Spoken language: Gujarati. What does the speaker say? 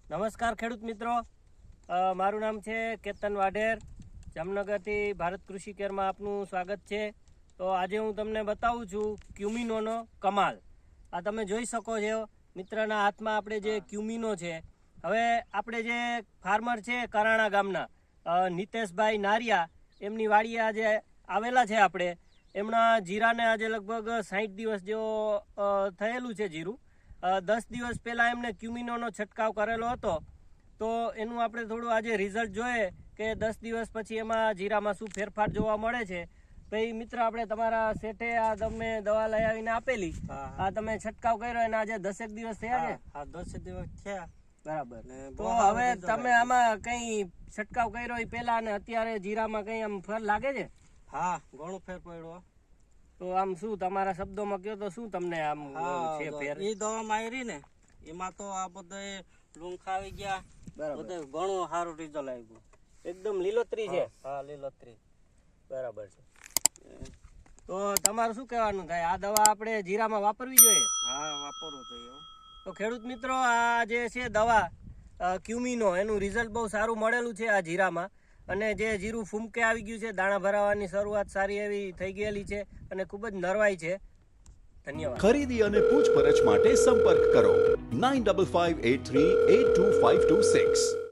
નમસ્કાર ખેડૂત મિત્રો, મારું નામ છે કેતન વાઢેર. જામનગરથી ભારત કૃષિ કેરમાં આપનું સ્વાગત છે. તો આજે હું તમને બતાવું છું ક્યુમિનોનો કમાલ. આ તમે જોઈ શકો છો મિત્રના હાથમાં આપણે જે ક્યુમિનો છે. હવે આપણે જે ફાર્મર છે કરાણા ગામના નીતેશભાઈ નારિયા, એમની વાડીએ આજે આવેલા છે. આપણે એમના જીરાને આજે લગભગ 60 દિવસ જેવો થયેલું છે જીરું. 10 દિવસ પહેલાં એમને ક્યુમિનોનો છંટકાવ કરેલો હતો. તો એનું આપણે થોડું આજે રિઝલ્ટ જોઈએ કે 10 દિવસ પછી એમાં જીરામાં શું ફેરફાર જોવા મળે છે. ભાઈ મિત્ર, આપણે તમારા શેઠે આ તમે દવા લઈ આવીને આપેલી, આ તમે છંટકાવ કર્યો એને આજે 10 દિવસ થયા છે? હા, 10 દિવસ થયા. બરાબર. તો હવે તમે આમાં કઈ છંટકાવ કર્યો એ પહેલા અને અત્યારે જીરામાં કઈ આમ ફેર લાગે છે? હા, ઘણો ફેર પડ્યો. તો આમ શું તમારા શબ્દોમાં કહો તો શું તમને આમ છે ફેર? એ દવા મારી ને એમાં તો આ બધા લૂંખા આવી ગયા. બરાબર. બધે ઘણું સારું રિઝલ્ટ આવ્યું. એકદમ લીલોતરી છે. હા, લીલોતરી. બરાબર છે. તો તમારું શું કહેવાનું થાય? આ દવા આપણે જીરામાં વાપરવી જોઈએ? હા, વાપરવું જોઈએ. તો ખેડૂત મિત્રો, આ જે છે દવા ક્યુમિનો, એનું રિઝલ્ટ બહુ સારું મળેલું છે આ જીરામાં. અને જે જીરું ફૂમકે આવી ગયું છે, દાણા ભરાવાની શરૂઆત સારી એવી થઈ ગયેલી છે અને ખૂબ જ નરવાઈ છે. ધન્યવાદ. ખરીદી અને પૂછપરછ માટે સંપર્ક કરો 9558382526.